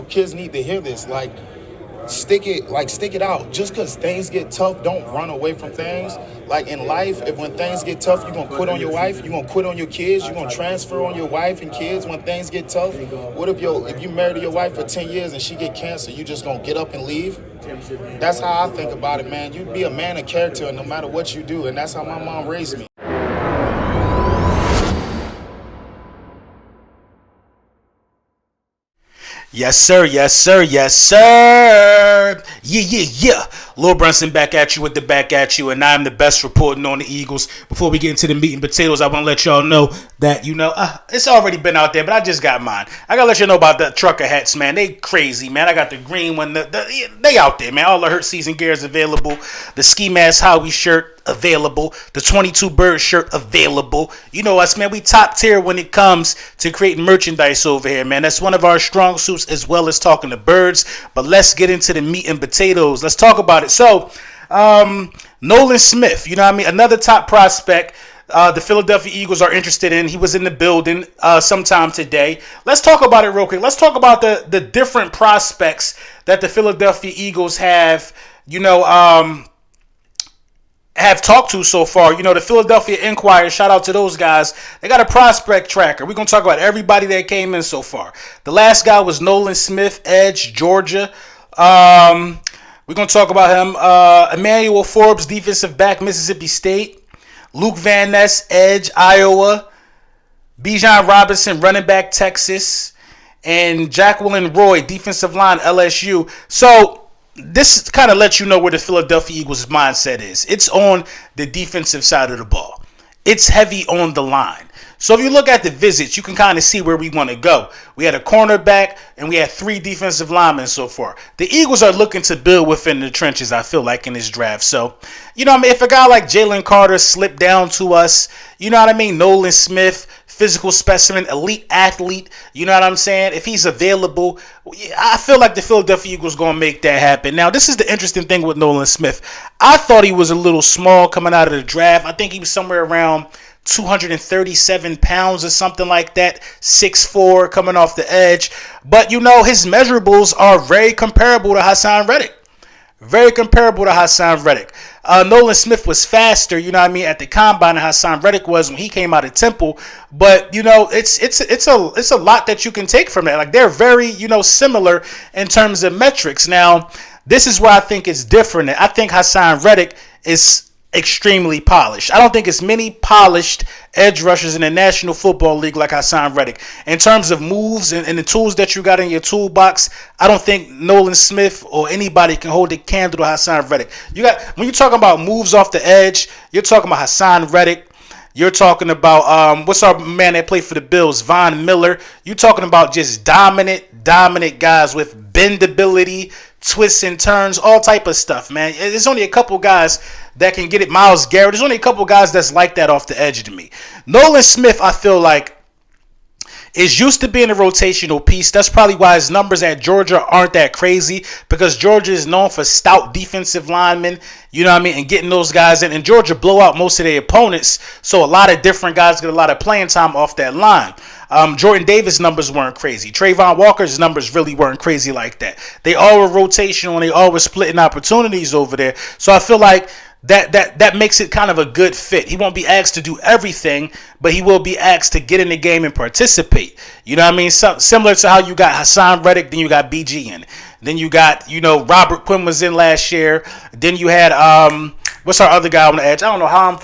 Kids need to hear this. Stick it out. Just because things get tough, don't run away from things. Like in life, if when things get tough, you're gonna quit on your wife, you're gonna quit on your kids, you're gonna transfer on your wife and kids when things get tough. What if you married your wife for 10 years and she get cancer, you just gonna get up and leave? That's how I think about it, man. You be a man of character no matter what you do, and that's how my mom raised me. Yes, sir. Yes, sir. Yes, sir. Yeah. Lil Brunson back at you with the back at you, and I'm the best reporting on the Eagles. Before we get into the meat and potatoes, I want to let y'all know that, it's already been out there, but I just got mine. I got to let you know about the trucker hats, man. They crazy, man. I got the green one. They out there, man. All the Hurt Season gear is available. The Ski Mask Howie shirt available. The 22 Bird shirt available. You know us, man. We top tier when it comes to creating merchandise over here, man. That's one of our strong suits, as well as talking to birds. But let's get into the meat and potatoes. Let's talk about it. So, Nolan Smith, another top prospect. The Philadelphia Eagles are interested in. He was in the building sometime today. Let's talk about it real quick. Let's talk about the different prospects that the Philadelphia Eagles have talked to so far. The Philadelphia Inquirer, shout out to those guys. They got a prospect tracker. We're going to talk about everybody that came in so far. The last guy was Nolan Smith, edge, Georgia. We're going to talk about him. Emmanuel Forbes, defensive back, Mississippi State. Luke Van Ness, edge, Iowa. Bijan Robinson, running back, Texas. And Jacqueline Roy, defensive line, LSU. So, this kind of lets you know where the Philadelphia Eagles' mindset is. It's on the defensive side of the ball. It's heavy on the line. So if you look at the visits, you can kind of see where we want to go. We had a cornerback, and we had 3 defensive linemen so far. The Eagles are looking to build within the trenches, I feel like, in this draft. So, if a guy like Jalen Carter slipped down to us, Nolan Smith, physical specimen, elite athlete, if he's available, I feel like the Philadelphia Eagles going to make that happen. Now, this is the interesting thing with Nolan Smith. I thought he was a little small coming out of the draft. I think he was somewhere around 237 pounds or something like that, 6'4", coming off the edge. But, his measurables are very comparable to Hasson Reddick. Very comparable to Hasson Reddick. Nolan Smith was faster, at the combine than Hasson Reddick was when he came out of Temple. But, it's a lot that you can take from that. Like, they're very, similar in terms of metrics. Now, this is where I think it's different. I think Hasson Reddick is extremely polished. I don't think it's many polished edge rushers in the National Football League like Hasson Reddick. In terms of moves and the tools that you got in your toolbox, I don't think Nolan Smith or anybody can hold a candle to Hasson Reddick. When you're talking about moves off the edge, you're talking about Hasson Reddick. You're talking about, what's our man that played for the Bills, Von Miller. You're talking about just dominant guys with bendability, twists and turns, all type of stuff, man. There's only a couple guys that can get it. Myles Garrett. There's only a couple guys that's like that off the edge to me. Nolan Smith, I feel like, is used to being a rotational piece. That's probably why his numbers at Georgia aren't that crazy, because Georgia is known for stout defensive linemen, and getting those guys in. And Georgia blow out most of their opponents, so a lot of different guys get a lot of playing time off that line. Jordan Davis' numbers weren't crazy. Trayvon Walker's numbers really weren't crazy like that. They all were rotational, and they all were splitting opportunities over there. So I feel like that makes it kind of a good fit. He won't be asked to do everything, but he will be asked to get in the game and participate. Similar to how you got Hasson Reddick, then you got BG in. Then you got, Robert Quinn was in last year. Then you had, what's our other guy on the edge? I don't know how I'm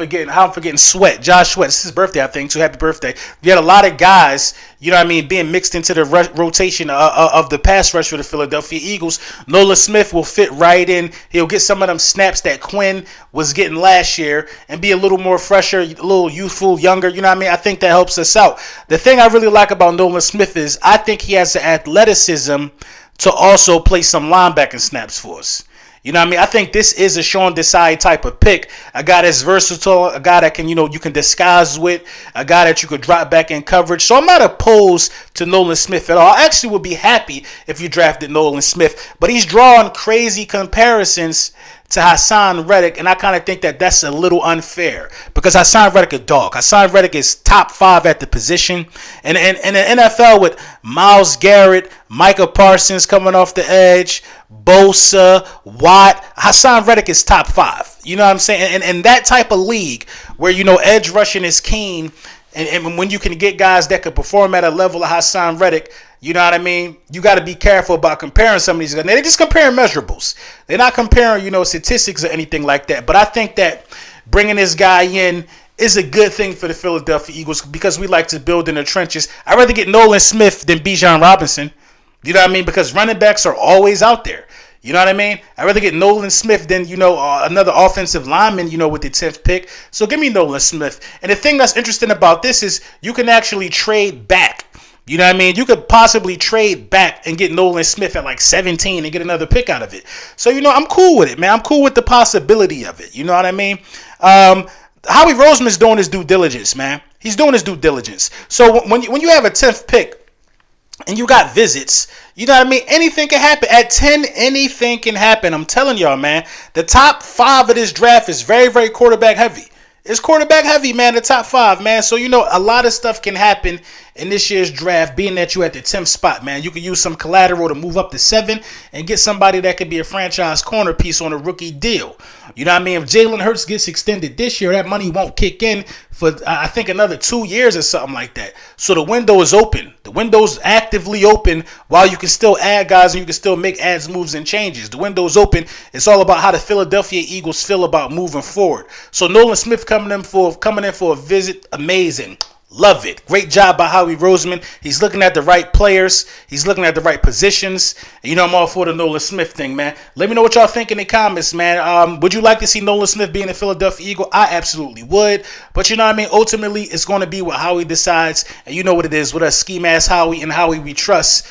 forgetting Sweat. Josh Sweat. It's his birthday, I think, too. Happy birthday. You had a lot of guys, being mixed into the rotation of the pass rush for the Philadelphia Eagles. Nolan Smith will fit right in. He'll get some of them snaps that Quinn was getting last year and be a little more fresher, a little youthful, younger. I think that helps us out. The thing I really like about Nolan Smith is I think he has the athleticism to also play some linebacking snaps for us. I think this is a Sean Desai type of pick. A guy that's versatile, a guy that can, you can disguise with, a guy that you could drop back in coverage. So I'm not opposed to Nolan Smith at all. I actually would be happy if you drafted Nolan Smith, but he's drawing crazy comparisons to Hasson Reddick, and I kind of think that that's a little unfair because Hasson Reddick a dog. Hasson Reddick is top 5 at the position, and in the NFL with Myles Garrett, Micah Parsons coming off the edge, Bosa, Watt, Hasson Reddick is top 5. You know what I'm saying? And that type of league where edge rushing is keen, and when you can get guys that can perform at a level of Hasson Reddick. You know what I mean? You got to be careful about comparing some of these guys. They're just comparing measurables. They're not comparing, statistics or anything like that. But I think that bringing this guy in is a good thing for the Philadelphia Eagles because we like to build in the trenches. I'd rather get Nolan Smith than Bijan Robinson. You know what I mean? Because running backs are always out there. You know what I mean? I'd rather get Nolan Smith than, another offensive lineman, with the 10th pick. So give me Nolan Smith. And the thing that's interesting about this is you can actually trade back. You know what I mean? You could possibly trade back and get Nolan Smith at like 17 and get another pick out of it. So, I'm cool with it, man. I'm cool with the possibility of it. You know what I mean? Howie Roseman's doing his due diligence, man. He's doing his due diligence. So when you have a 10th pick and you got visits, you know what I mean? Anything can happen. At 10, anything can happen. I'm telling y'all, man. The top 5 of this draft is very, very quarterback heavy. It's quarterback heavy, man, the top 5, man. So, a lot of stuff can happen in this year's draft, being that you're at the 10th spot, man. You can use some collateral to move up to 7 and get somebody that could be a franchise corner piece on a rookie deal. You know what I mean? If Jalen Hurts gets extended this year, that money won't kick in for, I think, another 2 years or something like that. So the window is open. The window's actively open while you can still add guys and you can still make adds, moves, and changes. The window's open. It's all about how the Philadelphia Eagles feel about moving forward. So Nolan Smith coming in for a visit, amazing. Love it. Great job by Howie Roseman. He's looking at the right players. He's looking at the right positions. And I'm all for the Nolan Smith thing, man. Let me know what y'all think in the comments, man. Would you like to see Nolan Smith being a Philadelphia Eagle? I absolutely would. But you know what I mean? Ultimately, it's going to be what Howie decides. And you know what it is with us, Ski Mask Howie and Howie we trust.